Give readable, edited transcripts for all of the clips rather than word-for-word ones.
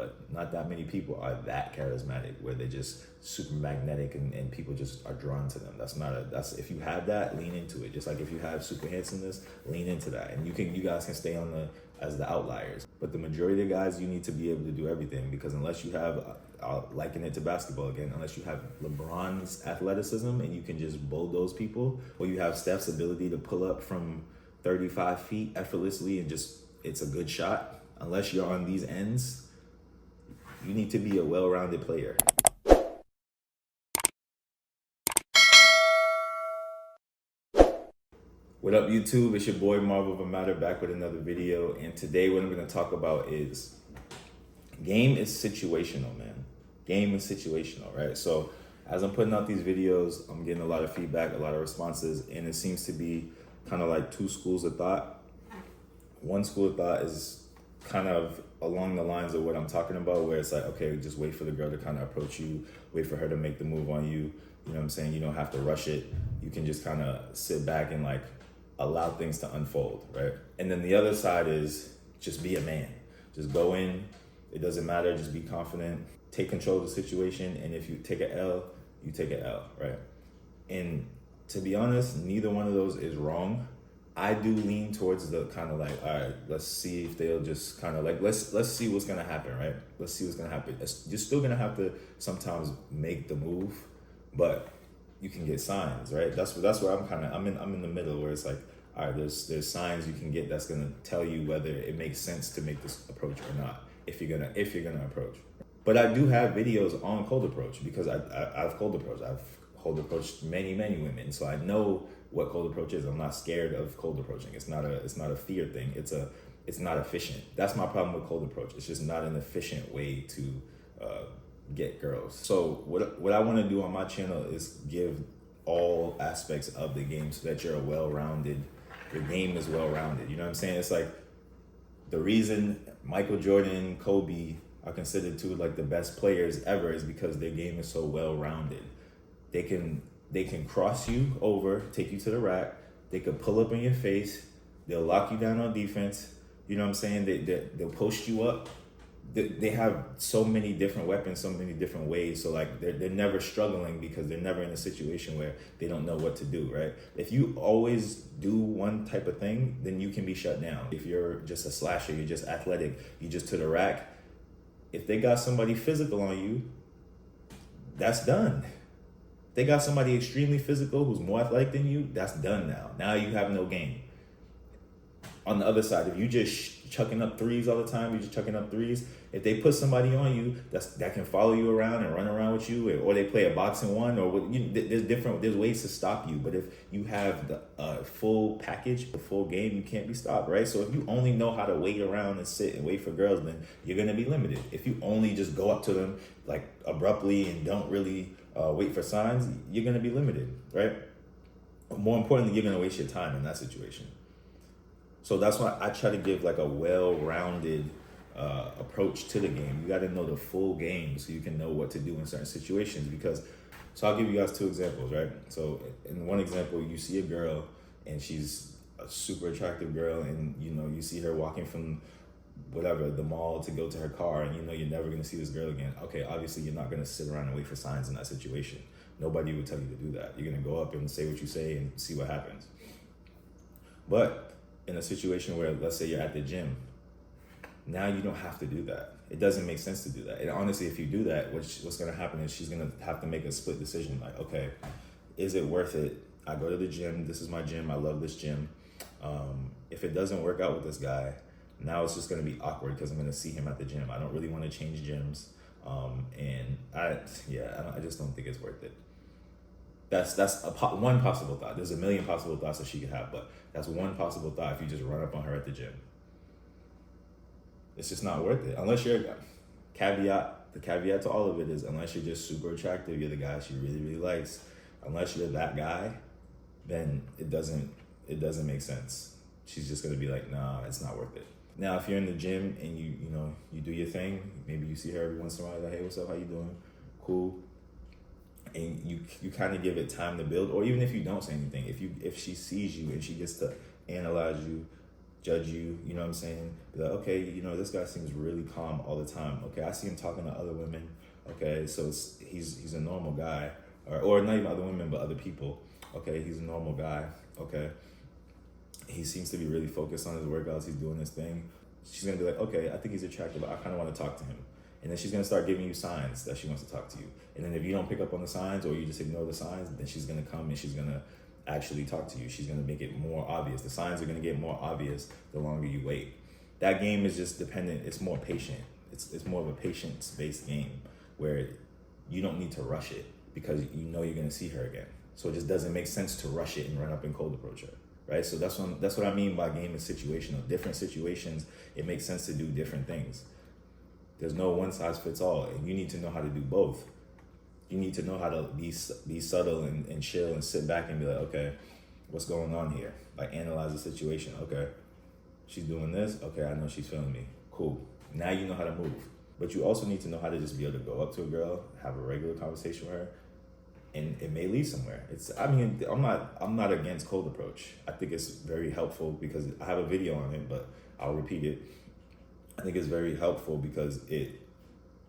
but not that many people are that charismatic where they're just super magnetic and people just are drawn to them. That's if you have that, lean into it. Just like if you have super handsomeness, lean into that. And you guys can stay on as the outliers. But the majority of the guys, you need to be able to do everything, because unless you have, I'll liken it to basketball again, unless you have LeBron's athleticism and you can just bulldoze people, or you have Steph's ability to pull up from 35 feet effortlessly and just, it's a good shot. Unless you're on these ends, you need to be a well-rounded player. What up, YouTube? It's your boy Marvel of a Matter, back with another video. And today what I'm going to talk about is game is situational, man. Game is situational, right? So as I'm putting out these videos, I'm getting a lot of feedback, a lot of responses, and it seems to be kind of like two schools of thought. One school of thought is kind of along the lines of what I'm talking about, where it's like, okay, just wait for the girl to kind of approach you, wait for her to make the move on you. You know what I'm saying? You don't have to rush it. You can just kind of sit back and like allow things to unfold, right? And then the other side is just be a man. Just go in. It doesn't matter. Just be confident. Take control of the situation. And if you take an L, you take an L, right? And to be honest, neither one of those is wrong. I do lean towards the kind of like, all right, let's see if they'll just kind of like, let's see what's gonna happen, right? Let's see what's gonna happen. You're still gonna have to sometimes make the move, but you can get signs, right? That's where I'm in the middle, where it's like, all right, there's signs you can get that's gonna tell you whether it makes sense to make this approach or not, if you're gonna approach. But I do have videos on cold approach, because I've cold approached. I've cold approached many women, so I know what cold approach is. I'm not scared of cold approaching. It's not a fear thing. It's not efficient. That's my problem with cold approach. It's just not an efficient way to get girls. So what I want to do on my channel is give all aspects of the game so that you're your game is well-rounded. You know what I'm saying? It's like the reason Michael Jordan, Kobe are considered two of like the best players ever is because their game is so well-rounded. They can cross you over, take you to the rack. They could pull up in your face. They'll lock you down on defense. You know what I'm saying? They'll post you up. They have so many different weapons, so many different ways. So like they're never struggling, because they're never in a situation where they don't know what to do, right? If you always do one type of thing, then you can be shut down. If you're just a slasher, you're just athletic, you just to the rack. If they got somebody physical on you, that's done. They got somebody extremely physical who's more athletic than you, that's done now. Now you have no game. On the other side, if you just chucking up threes all the time, if they put somebody on you that can follow you around and run around with you, or they play a boxing one, or there's ways to stop you. But if you have the full package, the full game, you can't be stopped, right? So if you only know how to wait around and sit and wait for girls, then you're gonna be limited. If you only just go up to them like abruptly and don't really wait for signs, you're gonna be limited, right? More importantly, you're gonna waste your time in that situation. So that's why I try to give like a well-rounded approach to the game. You got to know the full game so you can know what to do in certain situations. So I'll give you guys two examples, right? So in one example, you see a girl and she's a super attractive girl, and you see her walking from whatever, the mall to go to her car, and you're never gonna see this girl again. Okay, obviously you're not gonna sit around and wait for signs in that situation. Nobody would tell you to do that. You're gonna go up and say what you say and see what happens. But in a situation where, let's say you're at the gym, now you don't have to do that. It doesn't make sense to do that. And honestly, if you do that, what's gonna happen is she's gonna have to make a split decision. Like, okay, is it worth it? I go to the gym, this is my gym, I love this gym. If it doesn't work out with this guy, now it's just gonna be awkward because I'm gonna see him at the gym. I don't really wanna change gyms. And I just don't think it's worth it. That's one possible thought. There's a million possible thoughts that she could have, but that's one possible thought if you just run up on her at the gym. It's just not worth it. Unless you're the caveat to all of it is, unless you're just super attractive, you're the guy she really likes. Unless you're that guy, then it doesn't make sense. She's just gonna be like, nah, it's not worth it. Now, if you're in the gym and you do your thing, maybe you see her every once in a while, like, hey, what's up? How you doing? Cool. And you kind of give it time to build, or even if you don't say anything, if she sees you and she gets to analyze you, judge you, you know what I'm saying? Be like, okay, this guy seems really calm all the time. Okay, I see him talking to other women. Okay, so he's a normal guy. Or not even other women, but other people. Okay, he's a normal guy. Okay, he seems to be really focused on his workouts. He's doing his thing. She's going to be like, okay, I think he's attractive. I kind of want to talk to him. And then she's going to start giving you signs that she wants to talk to you. And then if you don't pick up on the signs or you just ignore the signs, then she's going to come and she's going to actually talk to you. She's going to make it more obvious. The signs are going to get more obvious the longer you wait. That game is just dependent. It's more patient. It's more of a patience-based game where you don't need to rush it because you know you're going to see her again. So it just doesn't make sense to rush it and run up and cold approach her. Right? So that's what I mean by game is situational. Different situations, it makes sense to do different things. There's no one size fits all, and you need to know how to do both. You need to know how to be subtle and chill and sit back and be like, okay, what's going on here? Like analyze the situation. Okay, she's doing this. Okay, I know she's feeling me. Cool. Now you know how to move. But you also need to know how to just be able to go up to a girl, have a regular conversation with her, and it may lead somewhere. I'm not against cold approach. I think it's very helpful because I have a video on it, but I'll repeat it. I think it's very helpful because it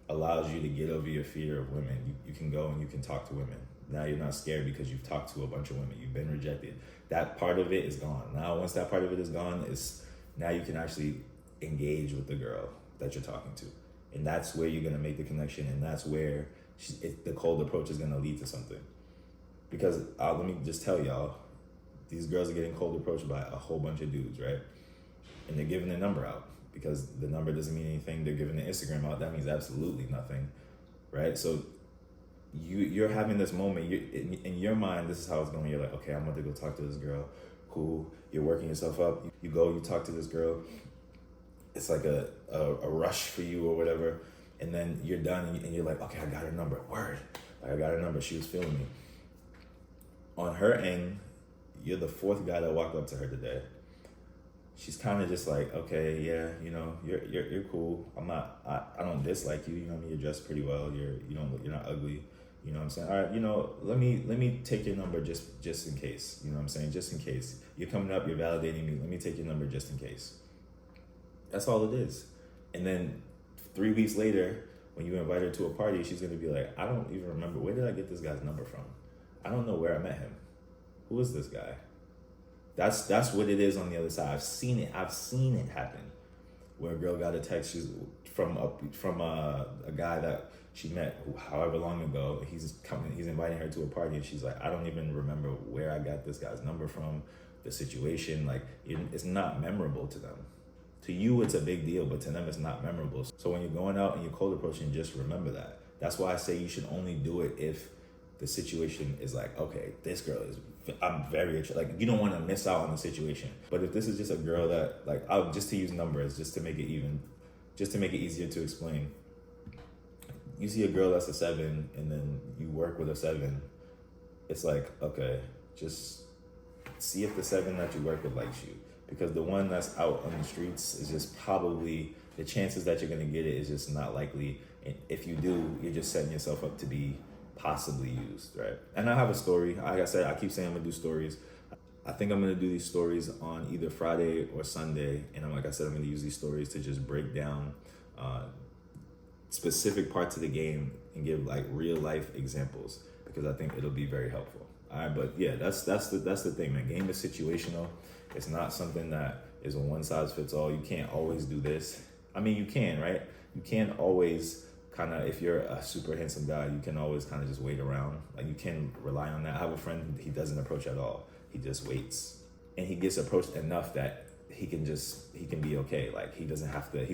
allows you to get over your fear of women. You can go and you can talk to women. Now you're not scared because you've talked to a bunch of women. You've been rejected. That part of it is gone. Now, once that part of it is gone, now you can actually engage with the girl that you're talking to. And that's where you're going to make the connection. And that's where the cold approach is going to lead to something. Because let me just tell y'all, these girls are getting cold approached by a whole bunch of dudes, right? And they're giving their number out. Because the number doesn't mean anything. They're giving the Instagram out. That means absolutely nothing, right? So you're having this moment. In your mind, this is how it's going. You're like, okay, I'm about to go talk to this girl. Cool. You're working yourself up. You go, you talk to this girl. It's like a rush for you or whatever. And then you're done and you're like, okay, I got her number. Word. I got her number. She was feeling me. On her end, you're the fourth guy that walked up to her today. She's kind of just like, okay, yeah, you're cool. I don't dislike you. You know what I mean? You're dressed pretty well. You're not ugly. You know what I'm saying? All right, let me take your number just in case. You know what I'm saying? Just in case. You're coming up, you're validating me. Let me take your number just in case. That's all it is. And then 3 weeks later, when you invite her to a party, she's gonna be like, I don't even remember, where did I get this guy's number from? I don't know where I met him. Who is this guy? That's what it is on the other side. I've seen it happen. Where a girl got a text, she's from a guy that she met however long ago. He's inviting her to a party, and she's like, I don't even remember where I got this guy's number from. The situation, like, it's not memorable to them. To you, it's a big deal, but to them, it's not memorable. So when you're going out and you're cold approaching, just remember that. That's why I say you should only do it if the situation is like, okay, this girl I'm very attracted. Like, you don't want to miss out on the situation. But if this is just a girl that, like, just to use numbers, just to make it easier to explain. You see a girl that's a 7, and then you work with a 7. It's like, okay, just see if the 7 that you work with likes you. Because the one that's out on the streets is just probably, the chances that you're going to get it is just not likely. And if you do, you're just setting yourself up to be possibly used, right? And I have a story. Like I said, I keep saying I'm gonna do stories. I think I'm gonna do these stories on either Friday or Sunday. And like I said, I'm gonna use these stories to just break down specific parts of the game and give like real life examples, because I think it'll be very helpful. All right, but yeah, that's the thing, man. Game is situational. It's not something that is a one size fits all. You can't always do this. I mean, you can, right? You can't always kind of, if you're a super handsome guy, you can always kind of just wait around. Like, you can rely on that. I have a friend, he doesn't approach at all. He just waits. And he gets approached enough that he can be okay. Like, he's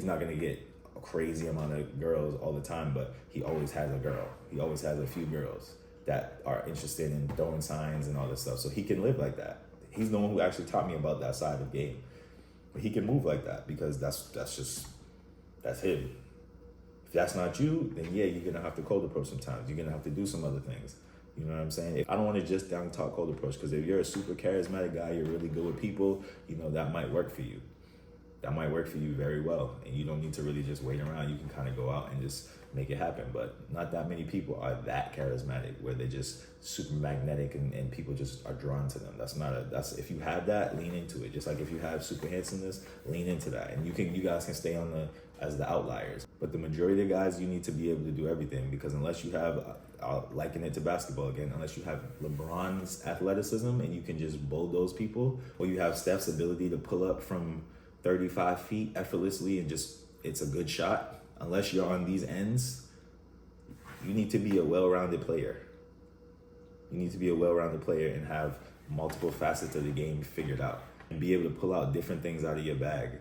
not going to get a crazy amount of girls all the time, but he always has a girl. He always has a few girls that are interested in throwing signs and all this stuff. So he can live like that. He's the one who actually taught me about that side of game. But he can move like that because that's him. If that's not you, then yeah, you're gonna have to cold approach sometimes. You're gonna have to do some other things. You know what I'm saying? I don't want to just down talk cold approach, because if you're a super charismatic guy, you're really good with people, that might work for you. that might work for you very well. And you don't need to really just wait around. You can kind of go out and just make it happen. But not that many people are that charismatic where they're just super magnetic and people just are drawn to them. That's if you have that, lean into it. Just like if you have super handsomeness, lean into that. And you guys can stay on as the outliers. But the majority of the guys, you need to be able to do everything, because unless you have, I'll liken it to basketball again, unless you have LeBron's athleticism and you can just bulldoze people, or you have Steph's ability to pull up from 35 feet effortlessly and just, it's a good shot. Unless you're on these ends, you need to be a well-rounded player. You need to be a well-rounded player and have multiple facets of the game figured out and be able to pull out different things out of your bag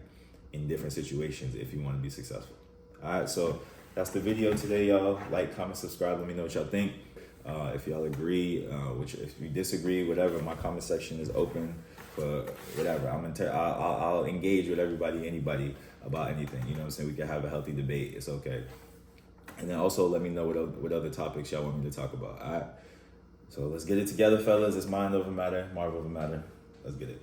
in different situations if you want to be successful. All right, so that's the video today, y'all. Like, comment, subscribe. Let me know what y'all think. If y'all agree, if you disagree, whatever, my comment section is open for whatever. I'll engage with everybody, anybody about anything. You know what I'm saying? We can have a healthy debate. It's okay. And then also let me know what other topics y'all want me to talk about. All right. So let's get it together, fellas. It's mind over matter, Marvel over matter. Let's get it.